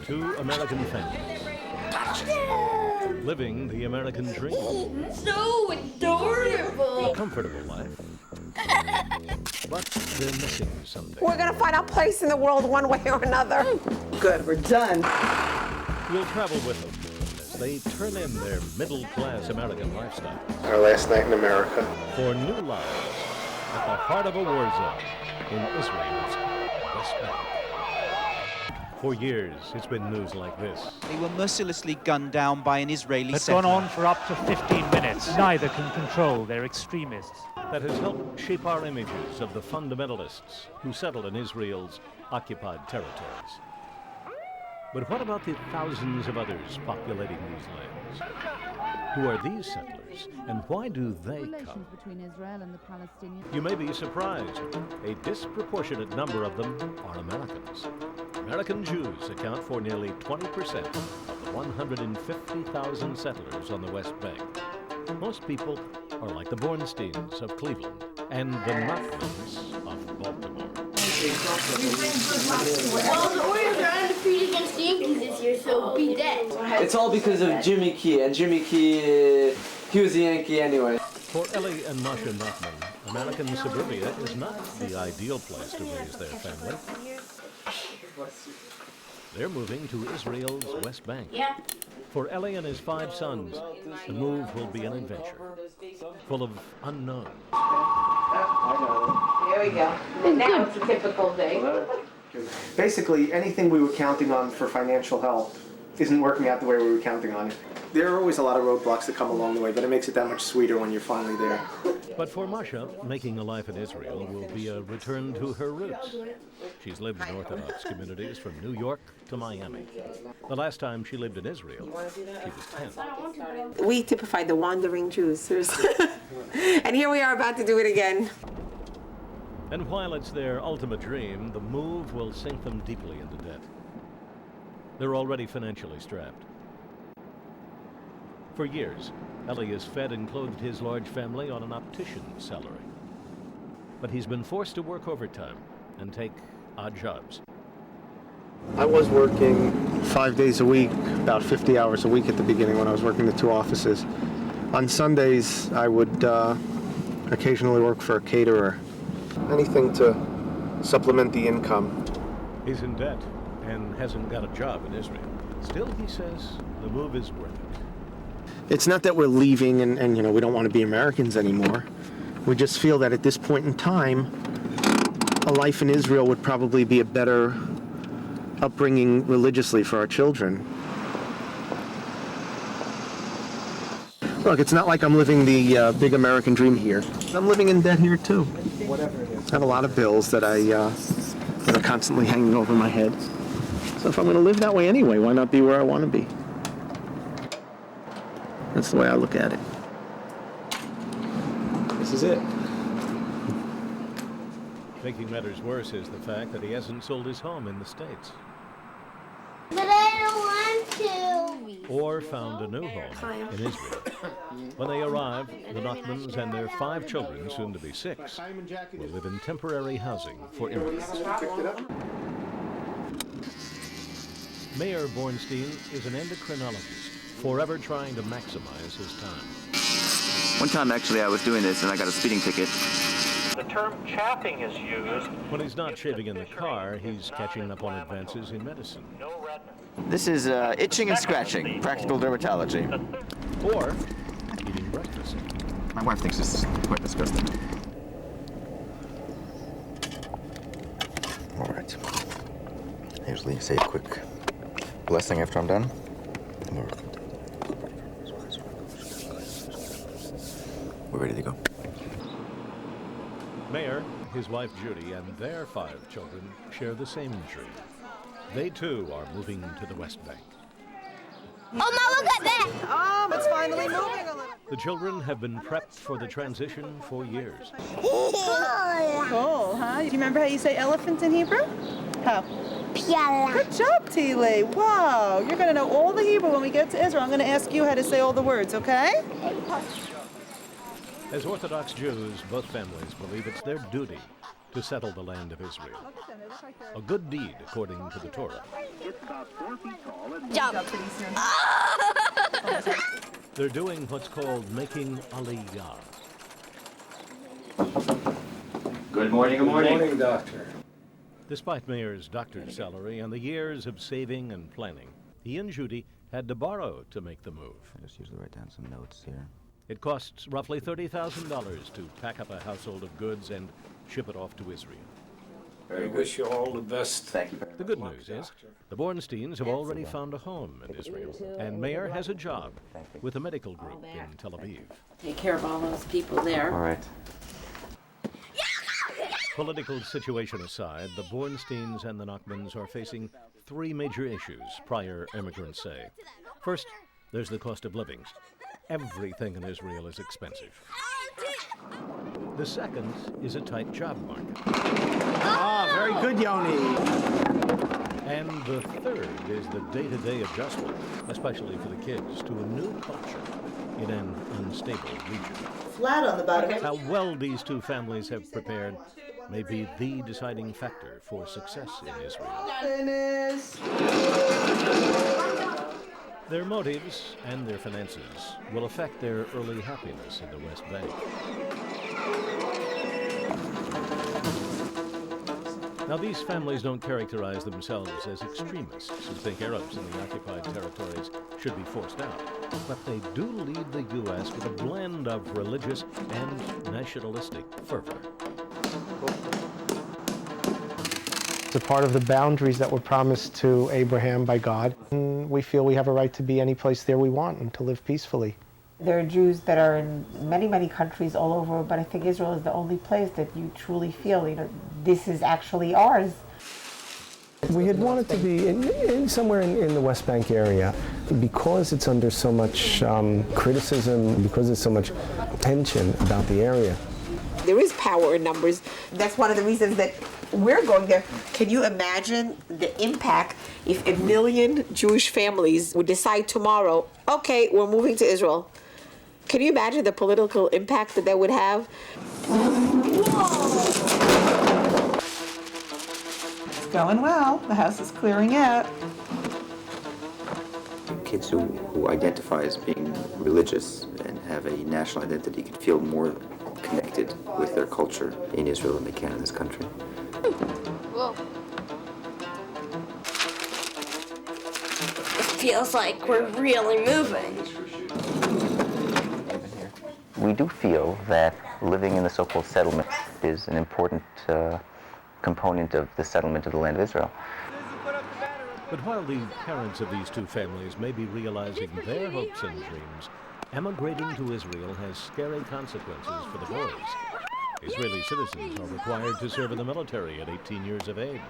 Two American families. Living the American dream. So adorable. A comfortable life. But they're missing something. We're gonna find our place in the world one way or another. Good, we're done. We'll travel with them as they turn in their middle-class American lifestyle. Our last night in America. For new lives at the heart of a war zone in Israel's West Bank. For years, it's been news like this. They were mercilessly gunned down by an Israeli It's settler. gone on for up to 15 minutes. Neither can control their extremists. That has helped shape our images of the fundamentalists who settled in Israel's occupied territories. But what about the thousands of others populating these lands? Who are these settlers, and why do they come? Between Israel and the Palestinians. You may be surprised. A disproportionate number of them are Americans. American Jews account for nearly 20% of the 150,000 settlers on the West Bank. Most people are like the Bornsteins of Cleveland and the Notmans of Baltimore. Well, the Warriors are undefeated against the Yankees this year, so be dead. It's all because of Jimmy Key, and Jimmy Key, he was a Yankee anyway. For Ellie and Masha Notman, American suburbia is not the ideal place to raise their family. They're moving to Israel's West Bank. Yeah. For Ellie and his 5 sons, the move will be an adventure, full of unknowns. There we go. And now it's a typical day. Basically, anything we were counting on for financial help isn't working out the way we were counting on it. There are always a lot of roadblocks that come along the way, but it makes it that much sweeter when you're finally there. But for Masha, making a life in Israel will be a return to her roots. She's lived in Orthodox communities from New York to Miami. The last time she lived in Israel, she was 10. We typify the wandering Jews. And here we are about to do it again. And while it's their ultimate dream, the move will sink them deeply into debt. They're already financially strapped. For years, Ellie has fed and clothed his large family on an optician's salary. But he's been forced to work overtime and take odd jobs. I was working 5 days a week, about 50 hours a week at the beginning when I was working the 2 offices. On Sundays, I would occasionally work for a caterer. Anything to supplement the income. He's in debt and hasn't got a job in Israel. Still, he says the move is worth it. It's not that we're leaving and you know, we don't want to be Americans anymore. We just feel that at this point in time, a life in Israel would probably be a better upbringing religiously for our children. Look, it's not like I'm living the big American dream here. I'm living in debt here too. I have a lot of bills that that are constantly hanging over my head. So if I'm going to live that way anyway, why not be where I want to be? That's the way I look at it. This is it. Making matters worse is the fact that he hasn't sold his home in the States. But I don't want to. Or found a new home in Israel. When they arrive, the Notmans and their 5 children, soon to be 6, will live in temporary housing for immigrants. Mayor Bornstein is an endocrinologist, forever trying to maximize his time. One time, actually, I was doing this and I got a speeding ticket. The term chaffing is used. When he's not shaving in the car, he's catching up on advances in medicine. This is itching and scratching, practical dermatology. Or eating breakfast. My wife thinks this is quite disgusting. All right. I usually say a quick blessing after I'm done. We're ready to go. Mayor, his wife Judy, and their 5 children share the same dream. They too are moving to the West Bank. Oh, Mom, look at that! Oh, it's finally moving a little. The children have been prepped for the transition for years. Cool, huh? Do you remember how you say elephant in Hebrew? How? Piala. Good job, Tile. Wow, you're going to know all the Hebrew when we get to Israel. I'm going to ask you how to say all the words, okay? As Orthodox Jews, both families believe it's their duty to settle the land of Israel. A good deed, according to the Torah. Jump. They're doing what's called making aliyah. Good morning, good morning. Doctor. Despite Mayer's doctor's salary and the years of saving and planning, he and Judy had to borrow to make the move. I just usually write down some notes here. It costs roughly $30,000 to pack up a household of goods and ship it off to Israel. I wish you all the best. Thank you very much. The good news is the Bornsteins have already found a home in Israel, and Mayer has a job with a medical group in Tel Aviv. Take care of all those people there. All right. Political situation aside, the Bornsteins and the Nachmans are facing three major issues, prior immigrants say. First, there's the cost of living. Everything in Israel is expensive. The second is a tight job market. Ah, very good, Yoni. And the third is the day-to-day adjustment, especially for the kids, to a new culture in an unstable region. Flat on the bottom. How well these two families have prepared may be the deciding factor for success in Israel. Finish. Their motives and their finances will affect their early happiness in the West Bank. Now, these families don't characterize themselves as extremists who think Arabs in the occupied territories should be forced out, but they do lead the U.S. with a blend of religious and nationalistic fervor. It's a part of the boundaries that were promised to Abraham by God. And we feel we have a right to be any place there we want and to live peacefully. There are Jews that are in many, many countries all over, but I think Israel is the only place that you truly feel, this is actually ours. We had wanted to be somewhere in the West Bank area. Because it's under so much criticism, because there's so much tension about the area. There is power in numbers. That's one of the reasons that we're going there. Can you imagine the impact if 1 million Jewish families would decide tomorrow, okay, we're moving to Israel? Can you imagine the political impact that that would have? It's going well. The house is clearing out. Kids who identify as being religious and have a national identity can feel more connected with their culture in Israel than they can in this country. Whoa. It feels like we're really moving. We do feel that living in the so-called settlement is an important component of the settlement of the land of Israel. But while the parents of these two families may be realizing their hopes and dreams, emigrating to Israel has scary consequences for the boys. Israeli citizens are required to serve in the military at 18 years of age.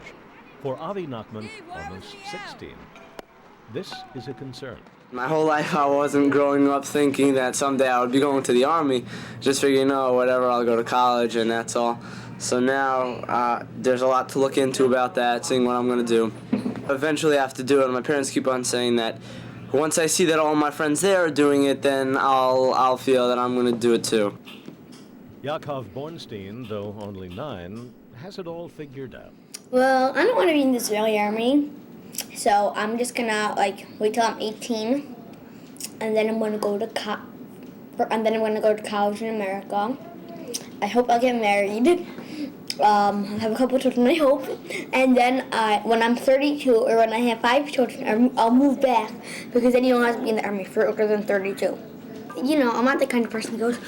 For Avi Nachman, almost 16, this is a concern. My whole life I wasn't growing up thinking that someday I would be going to the Army. Just figuring, whatever, I'll go to college and that's all. So now there's a lot to look into about that, seeing what I'm going to do. Eventually I have to do it. My parents keep on saying that once I see that all my friends there are doing it, then I'll feel that I'm going to do it too. Yaakov Bornstein, though only 9, has it all figured out. Well, I don't want to be in the Israeli army, so I'm just gonna wait till I'm 18, and then I'm gonna go to college in America. I hope I'll get married. Have a couple children, I hope, and then when I'm 32 or when I have 5 children, I'll move back, because then you don't have to be in the army for older than 32. I'm not the kind of person who goes,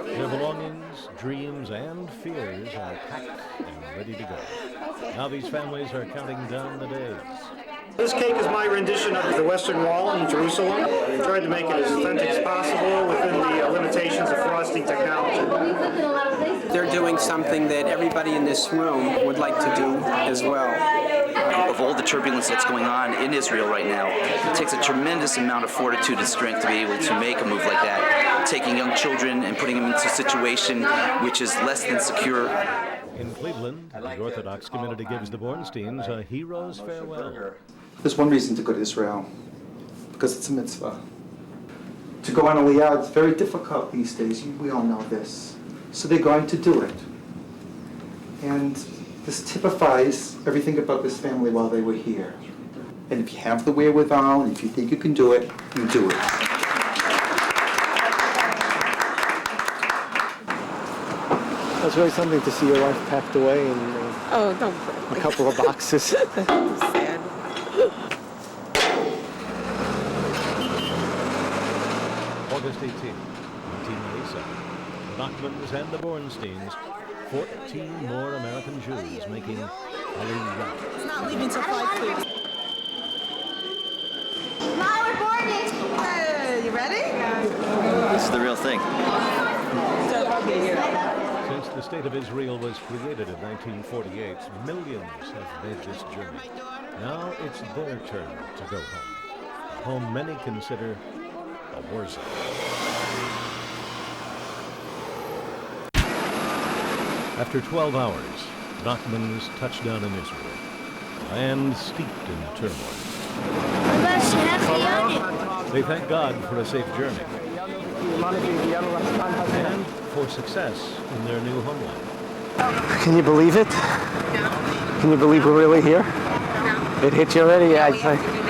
Their belongings, dreams, and fears are packed and ready to go. Now these families are counting down the days. This cake is my rendition of the Western Wall in Jerusalem. I tried to make it as authentic as possible within the limitations of frosting technology. They're doing something that everybody in this room would like to do as well. Of all the turbulence that's going on in Israel right now, it takes a tremendous amount of fortitude and strength to be able to make a move like that, taking young children and putting them into a situation which is less than secure. In Cleveland, the Orthodox community gives the Bornsteins a hero's farewell. There's one reason to go to Israel, because it's a mitzvah. to go on Aliyah is very difficult these days. We all know this. So they're going to do it. And this typifies everything about this family while they were here. And if you have the wherewithal, and if you think you can do it, you do it. It's really something to see your wife packed away in a couple of boxes. Sad. August 18, 1997. The Nachmans and the Bornsteins, 14 more American Jews making Aliyah. It's not leaving till 5:30. Now we're boarding. Hey, you ready? This is the real thing. Since the State of Israel was created in 1948, millions have made this journey. Now it's their turn to go home. A home many consider a war zone. After 12 hours, Nachmans touched down in Israel, a land steeped in turmoil. They thank God for a safe journey and for success in their new homeland. Can you believe it? Can you believe we're really here? It hit you already?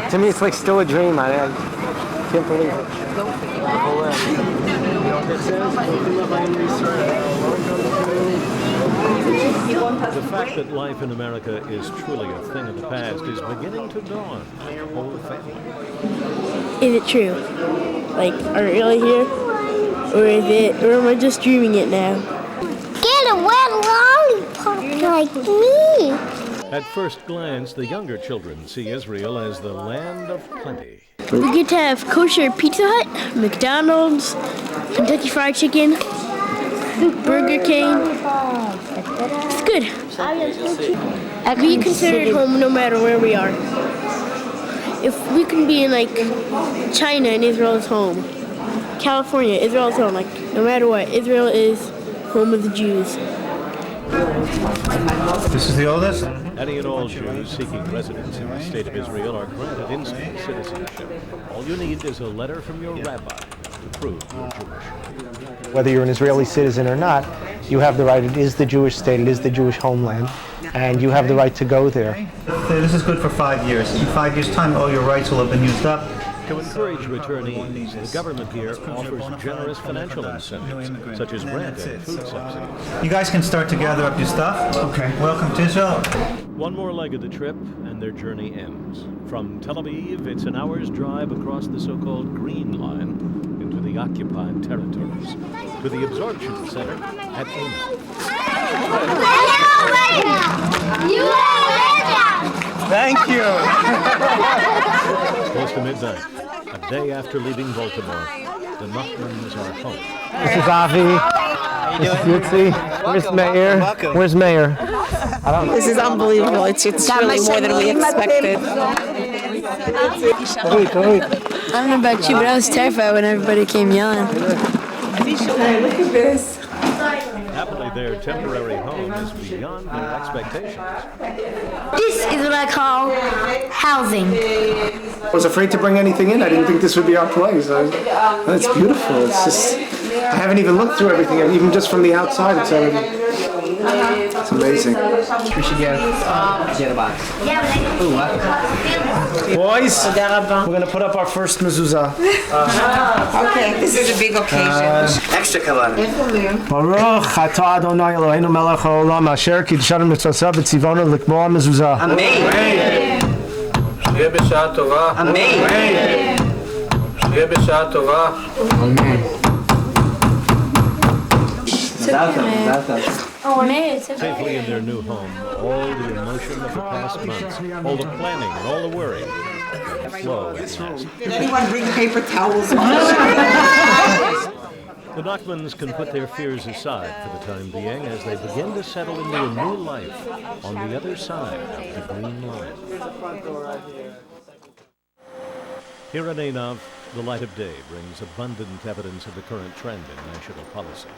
To me, it's like still a dream. I can't believe it. The fact that life in America is truly a thing of the past is beginning to dawn on the whole family. Is it true? Like, are we really here? Or am I just dreaming it now? Get a wet lollipop like me. At first glance, the younger children see Israel as the land of plenty. We get to have kosher Pizza Hut, McDonald's, Kentucky Fried Chicken, Burger King. It's good. We consider it home no matter where we are. If we can be in like China and Israel is home. California, Israel is home. Like no matter what, Israel is home of the Jews. This is the oldest? Any and all Jews seeking residence in the State of Israel are granted instant citizenship. All you need is a letter from your rabbi to prove you're Jewish. Whether you're an Israeli citizen or not, you have the right. It is the Jewish state. It is the Jewish homeland. And you have the right to go there. This is good for 5 years. In 5 years' time, all your rights will have been used up. To encourage returnees, the government here offers generous financial incentives, such as rent and food subsidies. You guys can start to gather up your stuff. Okay. Welcome to Israel. One more leg of the trip, and their journey ends. From Tel Aviv, it's an hour's drive across the so-called Green Line into the occupied territories, to the absorption center at Eilat. Thank you. Close to midnight, a day after leaving Baltimore, the Nachmans are home. This is Avi. This is Yitzi. Where's Mayor? Where's Mayor? This is unbelievable. It's really more than we expected. Wait. I don't know about you, but I was terrified when everybody came yelling. Hey, look at this. Happily, their temporary home is beyond their expectations. This is what I call housing. I was afraid to bring anything in. I didn't think this would be our place. It's beautiful. It's just, I haven't even looked through everything, even just from the outside. It's already, it's amazing. We should get a box. Boys, we're going to put up our first mezuzah. Okay, this is a big occasion. Extra kavanah. Baruch atah Adonai Eloheinu melech haolam asher kiddushanu mitzvosav v'tzivonu l'kmoah mezuzah. Amen. שיהיה בשעה טובה. Amen. שיהיה בשעה טובה. Amen. Safely in their new home, all the emotion of the past months, all the planning and all the worry, can flow at last. Did anyone bring paper towels? The Nachmans can put their fears aside for the time being as they begin to settle into a new life on the other side of the Green Line. Here in Einav, the light of day brings abundant evidence of the current trend in national policy.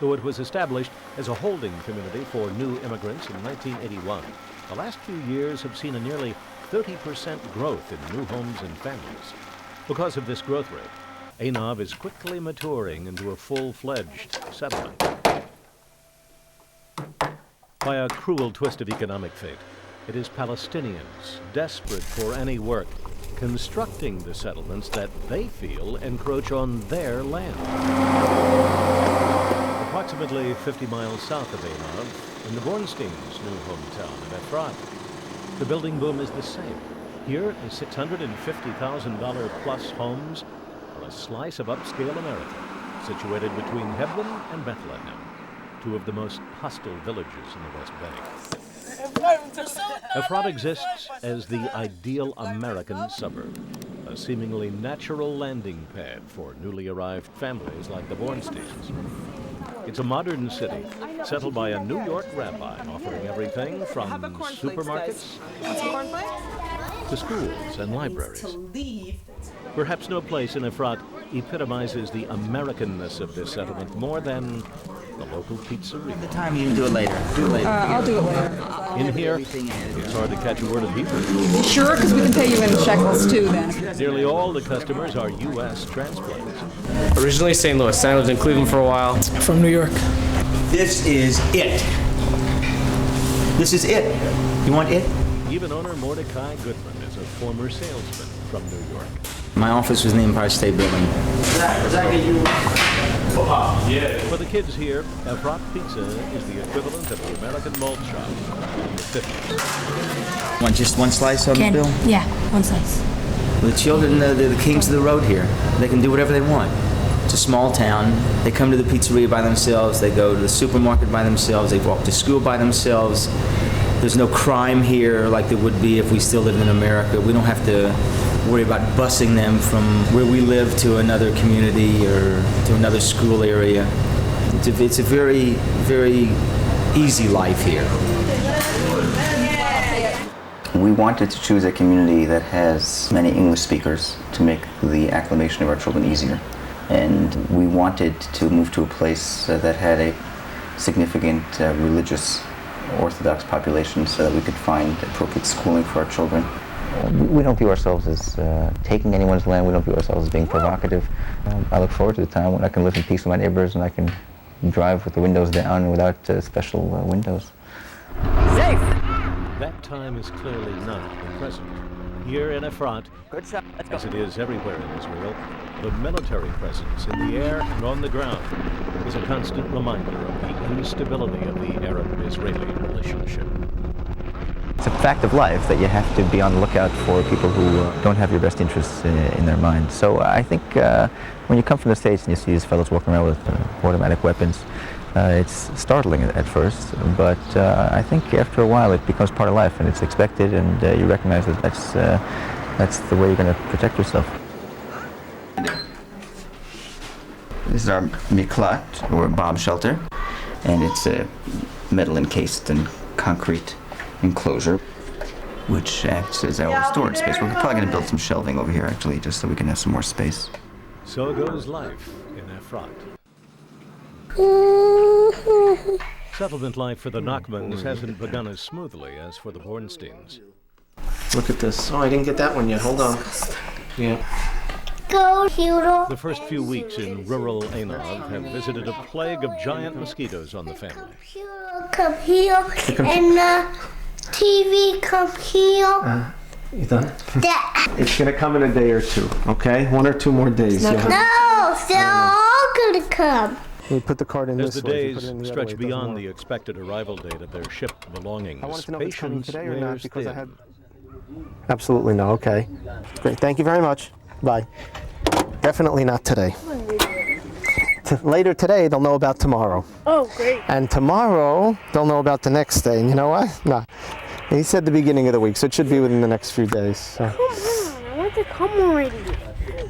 Though it was established as a holding community for new immigrants in 1981, the last few years have seen a nearly 30% growth in new homes and families. Because of this growth rate, Ainov is quickly maturing into a full-fledged settlement. By a cruel twist of economic fate, it is Palestinians, desperate for any work, constructing the settlements that they feel encroach on their land. Approximately 50 miles south of Ainov, in the Bornsteins' new hometown of Efrat, the building boom is the same. Here, the $650,000 plus homes are a slice of upscale America, situated between Hebron and Bethlehem, two of the most hostile villages in the West Bank. Efrat exists as the ideal American suburb, a seemingly natural landing pad for newly arrived families like the Bornsteins. It's a modern city, settled by a New York rabbi offering everything from supermarkets to schools and libraries. Perhaps no place in Efrat epitomizes the Americanness of this settlement more than the local pizzeria. The time you can do it later. Do it later. I'll do it later. In here, it's hard to catch a word of Hebrew. Sure, because we can pay you in shekels too then. Nearly all the customers are U.S. transplants. Originally St. Louis, I lived in Cleveland for a while. From New York. This is it. This is it. You want it? Even owner Mordecai Goodman is a former salesman from New York. My office was in the Empire State Building. For the kids here, Efrat Pizza is the equivalent of the American malt shop in the 50s. Want just one slice on the bill? Yeah, one slice. The children, they're the kings of the road here. They can do whatever they want. It's a small town. They come to the pizzeria by themselves. They go to the supermarket by themselves. They walk to school by themselves. There's no crime here like there would be if we still lived in America. We don't have to worry about busing them from where we live to another community or to another school area. It's a very, very easy life here. We wanted to choose a community that has many English speakers to make the acclimation of our children easier. And we wanted to move to a place that had a significant religious Orthodox population so that we could find appropriate schooling for our children. We don't view ourselves as taking anyone's land. We don't view ourselves as being provocative. I look forward to the time when I can live in peace with my neighbors and I can drive with the windows down without special windows. Safe! That time is clearly not the present. Here in Efrat, as it is everywhere in Israel, the military presence in the air and on the ground is a constant reminder of the instability of the Arab-Israeli relationship. It's a fact of life that you have to be on the lookout for people who don't have your best interests in their mind. So I think when you come from the States and you see these fellows walking around with automatic weapons, it's startling at first, but I think after a while it becomes part of life and it's expected, and you recognize that that's the way you're going to protect yourself. This is our miklat, or bomb shelter, and it's a metal encased and concrete enclosure, which acts as our storage space. We're probably going to build some shelving over here, actually, just so we can have some more space. So goes life in Efrat. Settlement life for the Nachmans hasn't begun as smoothly as for the Bornsteins. Look at this. Oh, I didn't get that one yet. Hold on. Yeah. Go, Hero. The first few weeks in rural Ainov have visited a plague of giant mosquitoes on the family. Come here, and TV, come here. You done? It's going to come in a day or two, okay? 1 or 2 more days. No, they're all going to come. We put the card in As this the way. days stretch beyond the expected arrival date of their ship belongings, I wanted to know if it's coming today or not because I had... thin. Absolutely no, okay. Great, thank you very much. Bye. Definitely not today. Later today, they'll know about tomorrow. Oh, great. And tomorrow, they'll know about the next day. And you know what? No. He said the beginning of the week, so it should be within the next few days. So. Come on, I want to come already.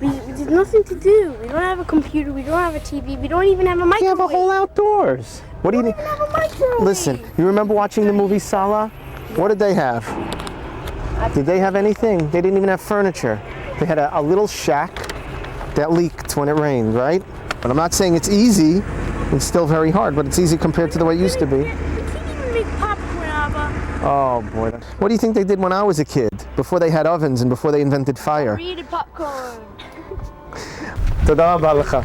There's nothing to do. We don't have a computer, we don't have a TV, we don't even have a microwave. You have a whole outdoors. What do you need? We don't even have a microwave. Listen, you remember watching the movie Salah? What did they have? Did they have anything? They didn't even have furniture. They had a little shack that leaked when it rained, right? But I'm not saying it's easy. It's still very hard, but it's easy compared to the way it used to be. We can't even make popcorn, Abba. Oh boy. What do you think they did when I was a kid? Before they had ovens and before they invented fire? Read popcorn. תודה רבה לך.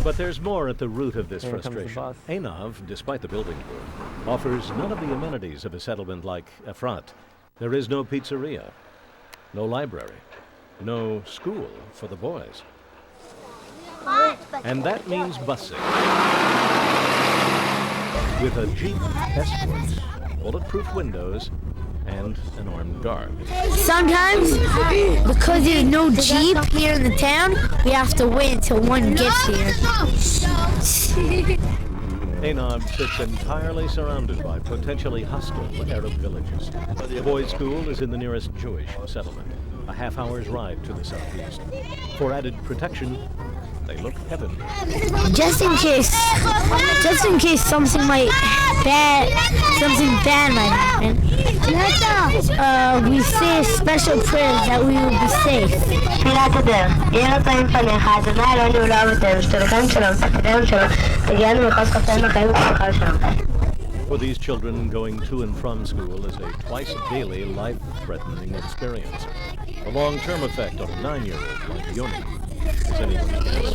But there's more at the root of this frustration. Einav, despite the building boom, offers none of the amenities of a settlement like Efrat. There is no pizzeria, no library, no school for the boys. And that means busing. With a Jeep escort, bulletproof windows, and an armed guard. Sometimes, because there's no Jeep here in the town, we have to wait until one gets here. Einav sits entirely surrounded by potentially hostile Arab villages. The boys' school is in the nearest Jewish settlement, a half-hour's ride to the southeast. For added protection, they look heavenly. Just in case something bad might happen, we say a special prayer that we will be safe. For these children, going to and from school is a twice-daily, life-threatening experience. The long-term effect on a 9-year-old like Yoni is anyone's guess.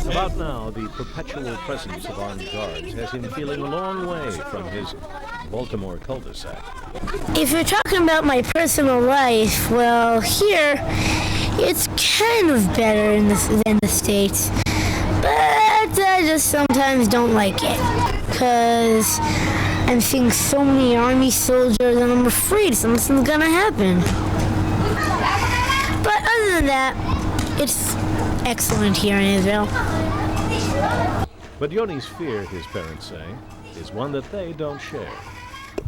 About now, the perpetual presence of armed guards has him feeling a long way from his Baltimore cul-de-sac. If you're talking about my personal life, well, here, it's kind of better than the States. But I just sometimes don't like it, because I'm seeing so many army soldiers and I'm afraid something's gonna happen. But other than that, it's excellent here in Israel. But Yoni's fear, his parents say, is one that they don't share.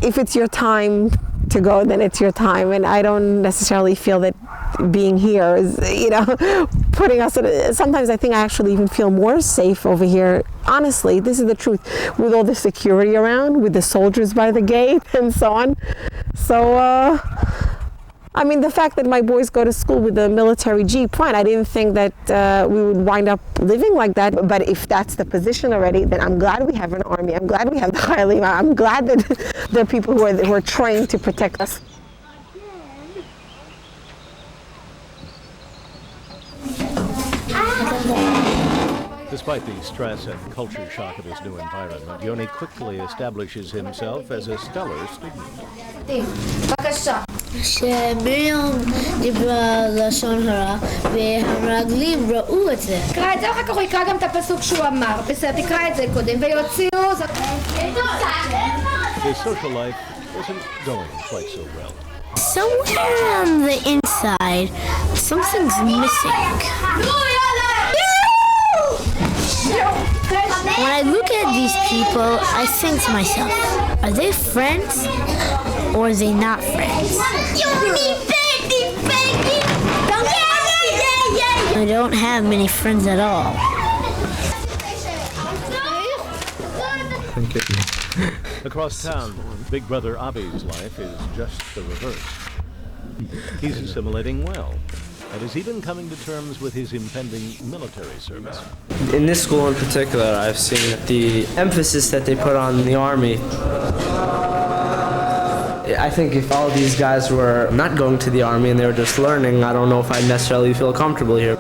If it's your time to go, then it's your time, and I don't necessarily feel that being here is, putting us in sometimes I think I actually even feel more safe over here. Honestly, this is the truth, with all the security around, with the soldiers by the gate and so on. So, I mean, the fact that my boys go to school with a military Jeep, fine. I didn't think that we would wind up living like that. But if that's the position already, then I'm glad we have an army. I'm glad we have the Chayalim. I'm glad that there are people who are trained to protect us. Despite the stress and culture shock of his new environment, Yoni quickly establishes himself as a stellar student. שמרים דיברה לשון הרע והמרגלים ראו את זה. תקרא את זה, אחר כך הוא יקרא גם את הפסוק שהוא אמר. בסדר, תקרא את זה קודם ויוציאו זאת. His social life isn't going quite so well. Somewhere on the inside, something's missing. When I look at these people, I think to myself, are they friends or are they not friends? I don't have many friends at all. Across town, Big Brother Abi's life is just the reverse. He's assimilating well, and is even coming to terms with his impending military service. In this school in particular, I've seen that the emphasis that they put on the Army. I think if all of these guys were not going to the Army and they were just learning, I don't know if I'd necessarily feel comfortable here.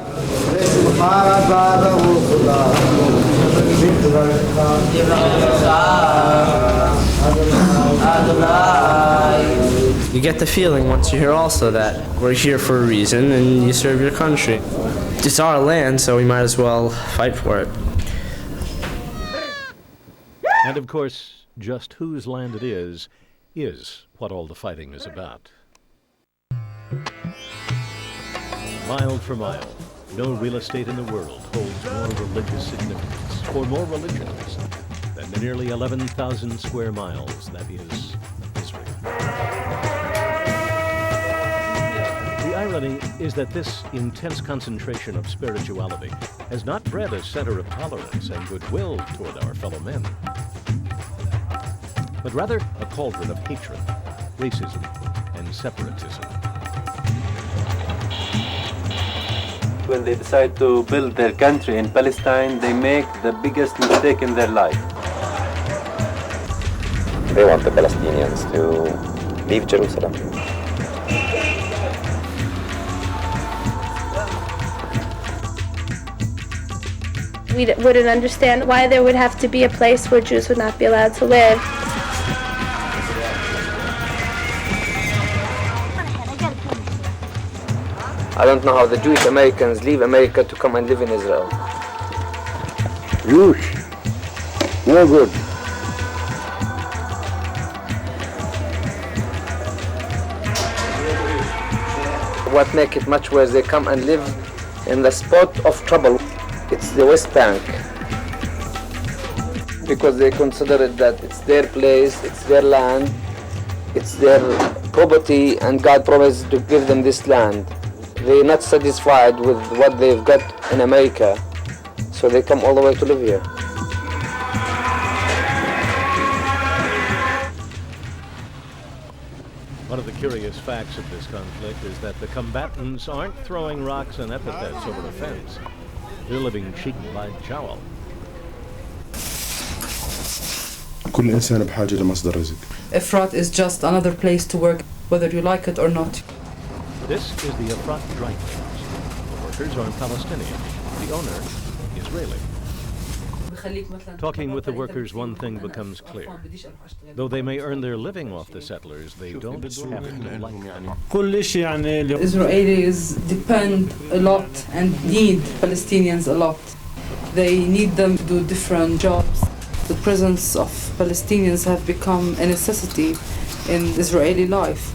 You get the feeling once you're here also that we're here for a reason and you serve your country. It's our land, so we might as well fight for it. And of course, just whose land it is what all the fighting is about. Mile for mile, no real estate in the world holds more religious significance or more religions than the nearly 11,000 square miles that is Israel. The irony is that this intense concentration of spirituality has not bred a center of tolerance and goodwill toward our fellow men, but rather a cauldron of hatred, racism, and separatism. When they decide to build their country in Palestine, they make the biggest mistake in their life. They want the Palestinians to leave Jerusalem. We wouldn't understand why there would have to be a place where Jews would not be allowed to live. I don't know how the Jewish Americans leave America to come and live in Israel. Jewish, no good. What makes it much worse, they come and live in the spot of trouble. It's the West Bank. Because they consider it that it's their place, it's their land, it's their property, and God promised to give them this land. They're not satisfied with what they've got in America, so they come all the way to live here. One of the curious facts of this conflict is that the combatants aren't throwing rocks and epithets over a fence. They're living cheek by jowl. كل إنسان بحاجة لمصدر رزق. Efrat is just another place to work, whether you like it or not. This is the Efrat dry cleaners. The workers are Palestinian. The owner, Israeli. Talking with the workers, one thing becomes clear. Though they may earn their living off the settlers, they don't have to like them. Israelis depend a lot and need Palestinians a lot. They need them to do different jobs. The presence of Palestinians have become a necessity in Israeli life.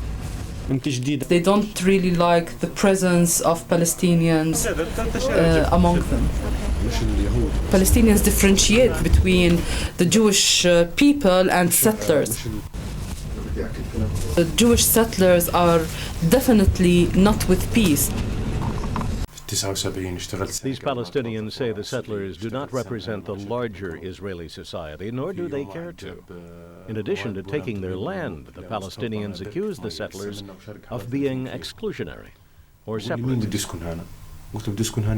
They don't really like the presence of Palestinians among them. Palestinians differentiate between the Jewish people and settlers. The Jewish settlers are definitely not with peace. These Palestinians say the settlers do not represent the larger Israeli society, nor do they care to. In addition to taking their land, the Palestinians accuse the settlers of being exclusionary or separatist.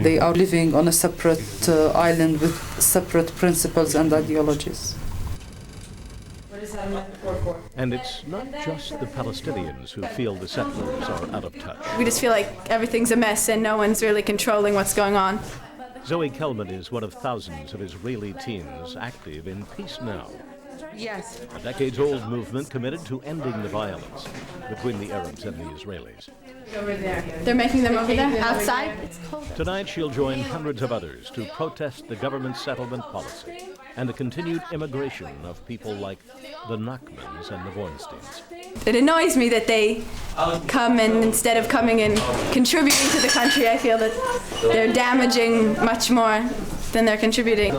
They are living on a separate island with separate principles and ideologies. And it's not just the Palestinians who feel the settlers are out of touch. We just feel like everything's a mess and no one's really controlling what's going on. Zoe Kelman is one of thousands of Israeli teens active in Peace Now. Yes. A decades-old movement committed to ending the violence between the Arabs and the Israelis. Over there. They're making them over there, outside? Tonight she'll join hundreds of others to protest the government's settlement policy and the continued immigration of people like the Nachmans and the Bornsteins. It annoys me that they come and instead of coming and contributing to the country, I feel that they're damaging much more than they're contributing.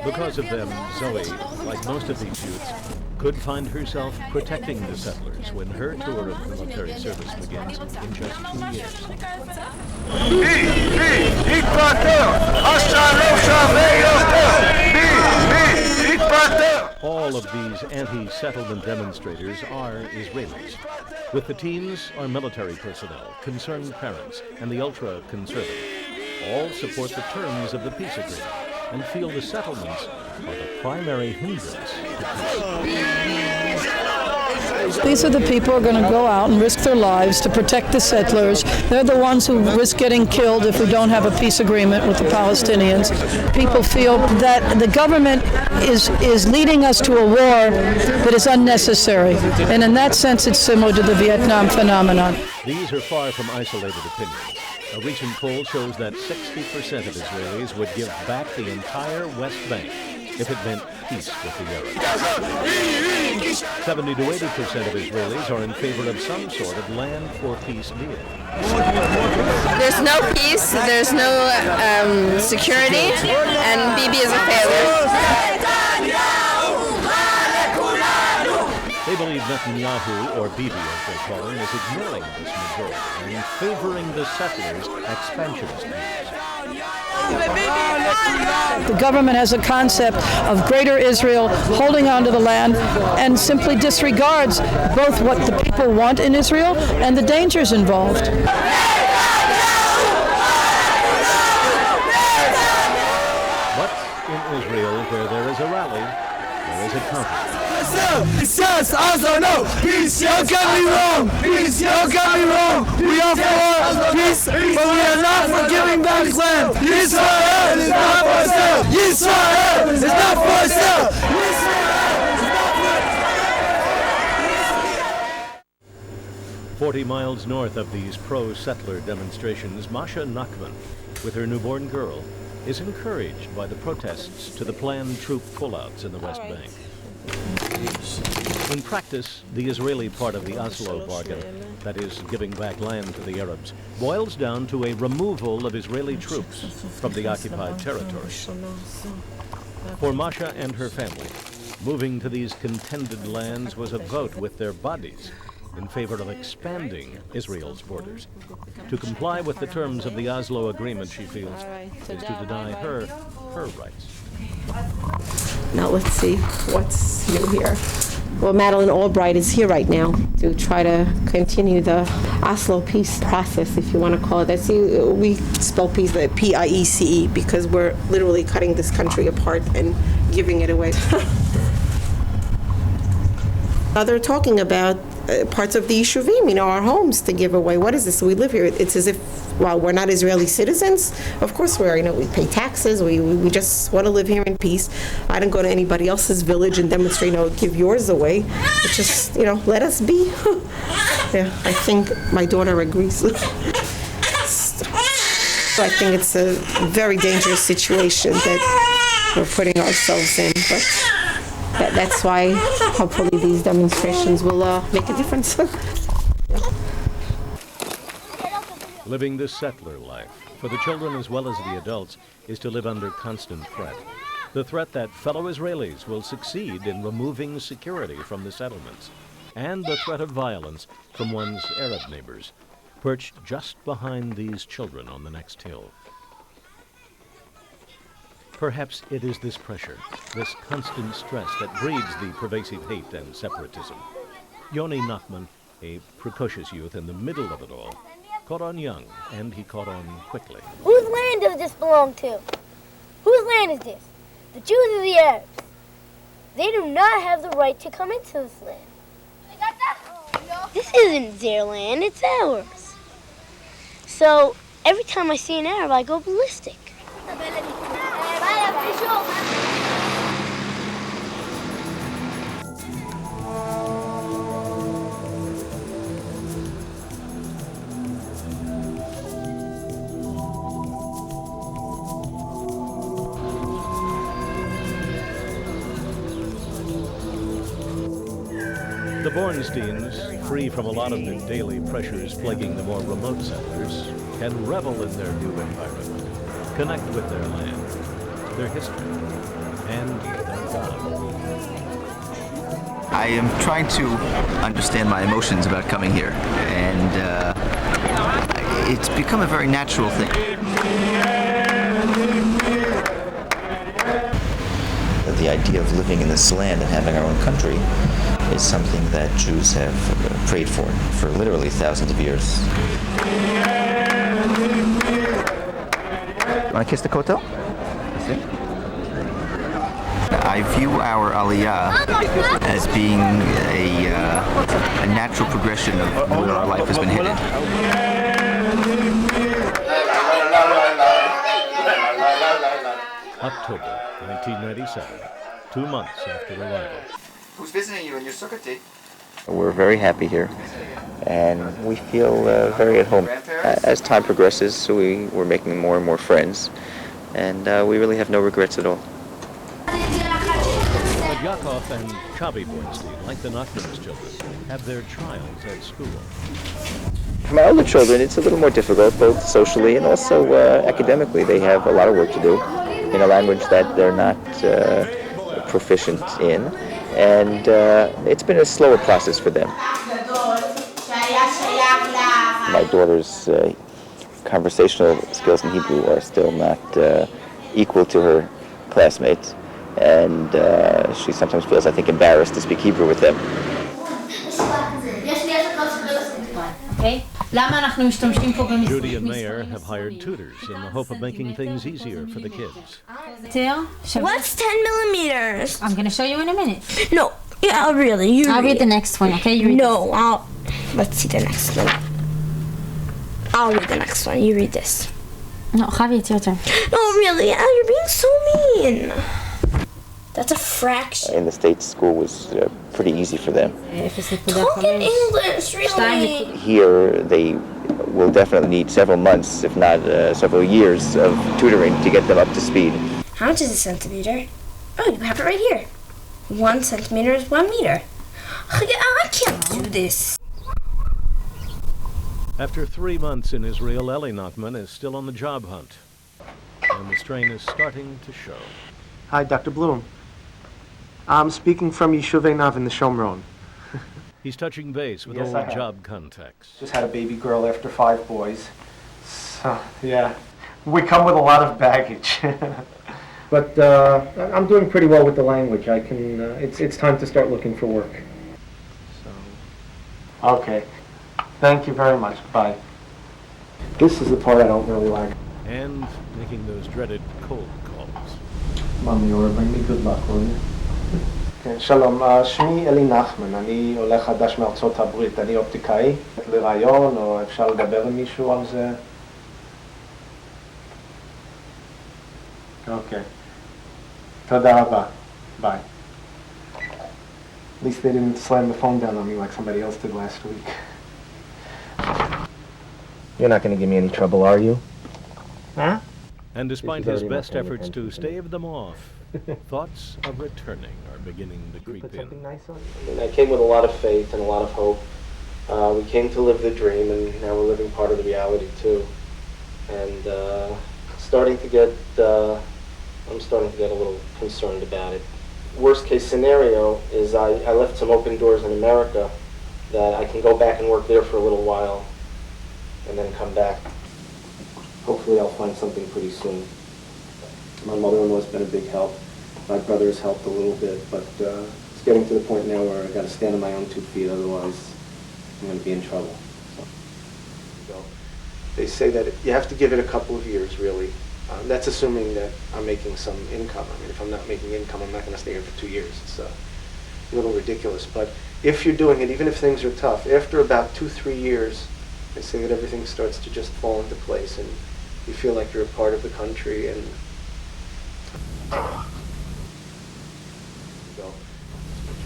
Because of them, Zoe, like most of these youths, could find herself protecting the settlers when her tour of military service begins in just 2 years. All of these anti-settlement demonstrators are Israelis. With the teens are military personnel, concerned parents, and the ultra-conservative. All support the terms of the peace agreement and feel the settlements are the primary hindrance to peace. These are the people who are going to go out and risk their lives to protect the settlers. They're the ones who risk getting killed if we don't have a peace agreement with the Palestinians. People feel that the government is leading us to a war that is unnecessary. And in that sense, it's similar to the Vietnam phenomenon. These are far from isolated opinions. A recent poll shows that 60% of Israelis would give back the entire West Bank if it meant peace with the Arabs. 70 to 80% of Israelis are in favor of some sort of land for peace deal. There's no peace, there's no security, and Bibi is a failure. They believe Netanyahu, or Bibi as they call him, is ignoring this majority and favoring the settlers' expansionist views. The government has a concept of greater Israel holding on to the land and simply disregards both what the people want in Israel and the dangers involved. But in Israel, where there is a rally, there is a conflict. ourselves. It's just us or no peace. Don't get me wrong. Peace. Don't get me wrong. We are for peace, but we are not for giving back land. Israel is not for sale. Israel is not for sale. 40 miles north of these pro-settler demonstrations, Masha Nachman, with her newborn girl, is encouraged by the protests to the planned troop pullouts in the West Bank. In practice, the Israeli part of the Oslo bargain, that is, giving back land to the Arabs, boils down to a removal of Israeli troops from the occupied territory. For Masha and her family, moving to these contended lands was a vote with their bodies in favor of expanding Israel's borders. To comply with the terms of the Oslo Agreement, she feels, is to deny her rights. Now let's see what's new here. Well, Madeleine Albright is here right now to try to continue the Oslo peace process, if you want to call it that. See, we spell peace P-I-E-C-E because we're literally cutting this country apart and giving it away. Now they're talking about parts of the Yishuvim, our homes to give away. What is this? We live here. It's as if, well, we're not Israeli citizens. Of course we are. We pay taxes. We just want to live here in peace. I don't go to anybody else's village and demonstrate, give yours away. It's just, let us be. Yeah, I think my daughter agrees. I think it's a very dangerous situation that we're putting ourselves in, but that's why hopefully these demonstrations will make a difference. Living this settler life, for the children as well as the adults, is to live under constant threat. The threat that fellow Israelis will succeed in removing security from the settlements, and the threat of violence from one's Arab neighbors, perched just behind these children on the next hill. Perhaps it is this pressure, this constant stress, that breeds the pervasive hate and separatism. Yoni Nachman, a precocious youth in the middle of it all, caught on young, and he caught on quickly. Whose land does this belong to? Whose land is this? The Jews or the Arabs? They do not have the right to come into this land. This isn't their land, it's ours. So every time I see an Arab, I go ballistic. The Bornsteins, free from a lot of the daily pressures plaguing the more remote settlers, can revel in their new environment, connect with their land, their history, and their God. I am trying to understand my emotions about coming here, and it's become a very natural thing. The idea of living in this land and having our own country is something that Jews have prayed for literally thousands of years. Want to kiss the kotel? I view our aliyah as being a natural progression of where our life has been headed. October 1997, 2 months after arrival. Who's visiting you in your sukkah? We're very happy here, and we feel very at home. As time progresses, we're making more and more friends, and we really have no regrets at all. But Yaakov and Chavi Bornstein, like the Nachman's children, have their trials at school. For my older children, it's a little more difficult, both socially and also academically. They have a lot of work to do in a language that they're not proficient in, and it's been a slower process for them. My daughter's conversational skills in Hebrew are still not equal to her classmates, and she sometimes feels, I think, embarrassed to speak Hebrew with them. Judy and Mayer have hired tutors in the hope of making things easier for the kids. What's 10 millimeters? I'm going to show you in a minute. No, Yeah, really. You I'll read the next one, okay? You read No, let's see the next one. I'll read the next one. You read this. No, Javi, it's your turn. No, really. You're being so mean. That's a fraction. In the States, school was pretty easy for them. Talk in English, really. Here, they will definitely need several months, if not several years, of tutoring to get them up to speed. How much is a centimeter? Oh, you have it right here. 1 centimeter is 1 meter. I can't do this. After 3 months in Israel, Ellie Nachman is still on the job hunt. And the strain is starting to show. Hi, Dr. Bloom. I'm speaking from Yeshuvei Nav in the Shomron. He's touching base with Yes, old I have. job contacts. Just had a baby girl after 5 boys. So, yeah, we come with a lot of baggage. But I'm doing pretty well with the language. I can. It's time to start looking for work. So, okay. Thank you very much. Bye. This is the part I don't really like. And making those dreaded cold calls. Mommy, or bring me good luck, will you? כן, שלום, שמי אלי נחמן, אני עולה חדש מארצות הברית, אני אופטיקאי. לרעיון, או אפשר לדבר עם מישהו על זה? אוקיי. תודה רבה. Bye. At least they didn't slam the phone down on me like somebody else did last week. You're not going to give me any trouble, are you? Huh? And despite This is his already best not paying efforts to attention. stave them off, thoughts of returning are beginning to creep in. And I came with a lot of faith and a lot of hope. We came to live the dream, and now we're living part of the reality too. And I'm starting to get a little concerned about it. Worst case scenario is I left some open doors in America that I can go back and work there for a little while and then come back. Hopefully I'll find something pretty soon. My mother-in-law's been a big help. My brother's helped a little bit, but it's getting to the point now where I got to stand on my own 2 feet, otherwise I'm going to be in trouble. So they say that you have to give it a couple of years, really. That's assuming that I'm making some income. I mean, if I'm not making income, I'm not going to stay here for 2 years. It's a little ridiculous. But if you're doing it, even if things are tough, after about 2-3 years, they say that everything starts to just fall into place, and you feel like you're a part of the country. And go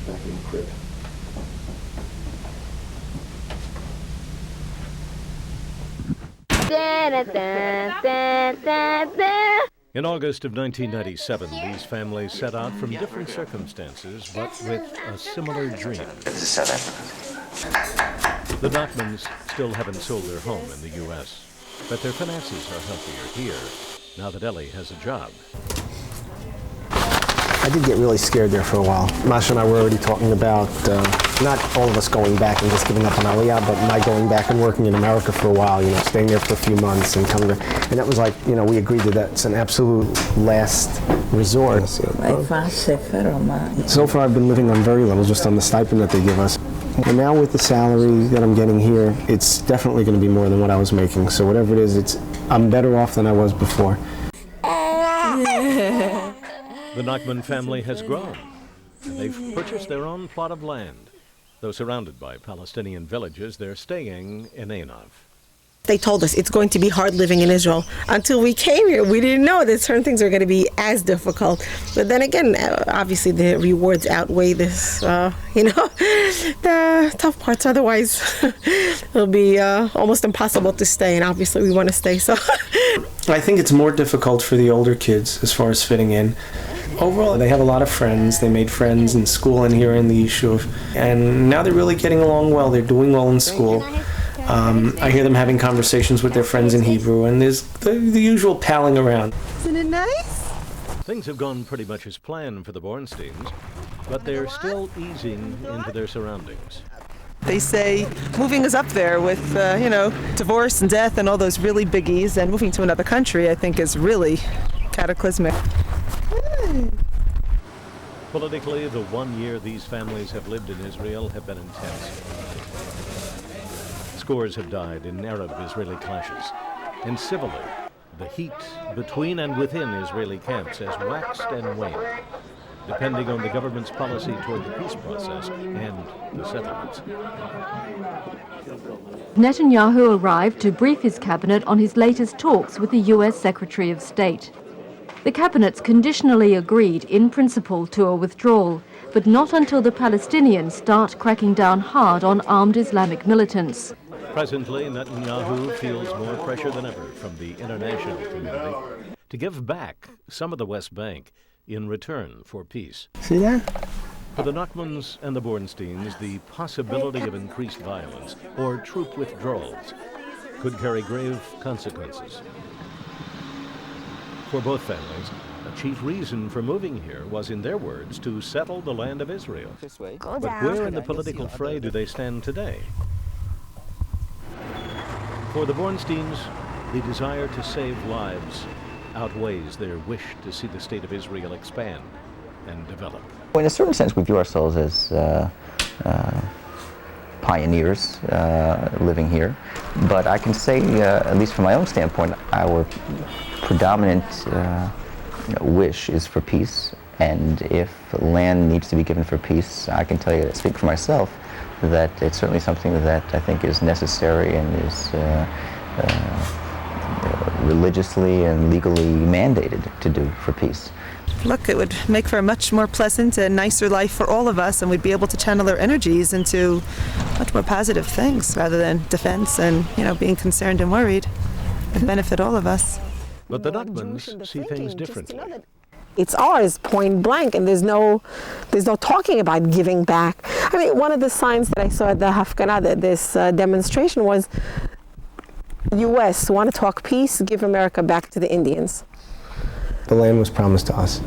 back in the crib. In August of 1997, these families set out from different circumstances, but with a similar dream. The Nachmans still haven't sold their home in the U.S., but their finances are healthier here, now that Ellie has a job. I did get really scared there for a while. Masha and I were already talking about not all of us going back and just giving up on Aliyah, but my going back and working in America for a while, staying there for a few months and coming to, and that was like, we agreed that that's an absolute last resort. So far I've been living on very little, just on the stipend that they give us. And now with the salary that I'm getting here, it's definitely going to be more than what I was making. So whatever it is, I'm better off than I was before. The Nachman family has grown, and they've purchased their own plot of land. Though surrounded by Palestinian villages, they're staying in Einav. They told us it's going to be hard living in Israel. Until we came here, we didn't know that certain things are going to be as difficult. But then again, obviously the rewards outweigh this, the tough parts. Otherwise, it'll be almost impossible to stay, and obviously we want to stay. So I think it's more difficult for the older kids as far as fitting in. Overall, they have a lot of friends. They made friends in school and here in the Yishuv. And now they're really getting along well. They're doing well in school. I hear them having conversations with their friends in Hebrew, and there's the usual palling around. Isn't it nice? Things have gone pretty much as planned for the Bornsteins, but they're still easing into their surroundings. They say moving is up there with, divorce and death and all those really biggies, and moving to another country, I think, is really cataclysmic. Politically, the 1 year these families have lived in Israel have been intense. Scores have died in Arab-Israeli clashes. And civilly, the heat between and within Israeli camps has waxed and waned. depending on the government's policy toward the peace process and the settlements. Netanyahu arrived to brief his cabinet on his latest talks with the US Secretary of State. The cabinet's conditionally agreed in principle to a withdrawal, but not until the Palestinians start cracking down hard on armed Islamic militants. Presently, Netanyahu feels more pressure than ever from the international community to give back some of the West Bank in return for peace. See that? For the Nachmans and the Bornsteins, the possibility of increased violence or troop withdrawals could carry grave consequences. For both families, a chief reason for moving here was, in their words, to settle the land of Israel. But where in the political fray do they stand today? For the Bornsteins, the desire to save lives outweighs their wish to see the state of Israel expand and develop. In a certain sense, we view ourselves as pioneers living here. But I can say, at least from my own standpoint, our predominant wish is for peace. And if land needs to be given for peace, I can tell you, speak for myself, that it's certainly something that I think is necessary and is religiously and legally mandated to do for peace. Look, it would make for a much more pleasant and nicer life for all of us, and we'd be able to channel our energies into much more positive things rather than defense and, being concerned and worried. It'd benefit all of us. But the Nachmans see things differently. It's ours, point blank, and there's no talking about giving back. I mean, one of the signs that I saw at the Hafganah, this demonstration, was U.S. want to talk peace, give America back to the Indians. The land was promised to us,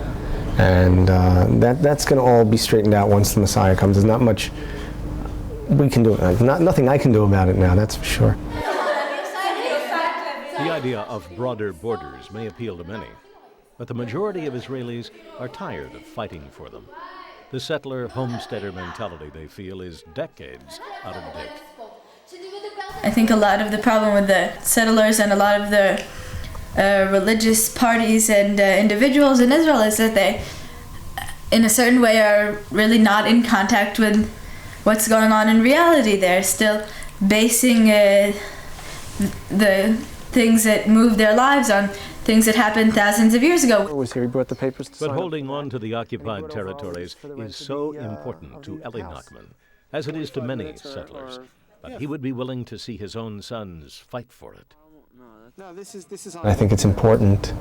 and that's going to all be straightened out once the Messiah comes. There's not much we can do. Nothing I can do about it now, that's for sure. The idea of broader borders may appeal to many, but the majority of Israelis are tired of fighting for them. The settler-homesteader mentality, they feel, is decades out of date. I think a lot of the problem with the settlers and a lot of the religious parties and individuals in Israel is that they, in a certain way, are really not in contact with what's going on in reality. They're still basing the things that move their lives on things that happened thousands of years ago. Was here, he brought the papers to But holding on to the occupied territories is so important to Eli Nachman, as it is to many settlers, that he would be willing to see his own sons fight for it. I think it's important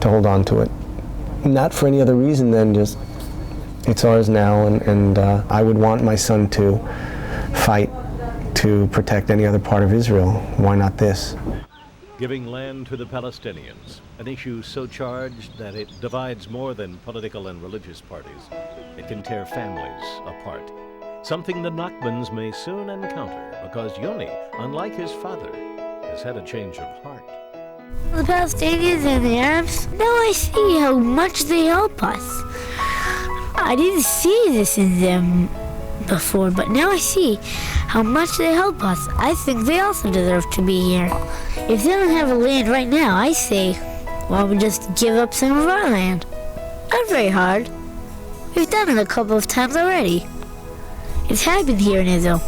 to hold on to it, not for any other reason than just it's ours now, and I would want my son to fight to protect any other part of Israel. Why not this? Giving land to the Palestinians, an issue so charged that it divides more than political and religious parties. It can tear families apart, something the Nachmans may soon encounter, because Yoni, unlike his father, has had a change of heart. The Palestinians and the Arabs, now I see how much they help us. I didn't see this in them before, but now I see how much they help us. I think they also deserve to be here. If they don't have a land right now, I say, why don't we just give up some of our land? Not very hard. We've done it a couple of times already. It's happened here in Israel.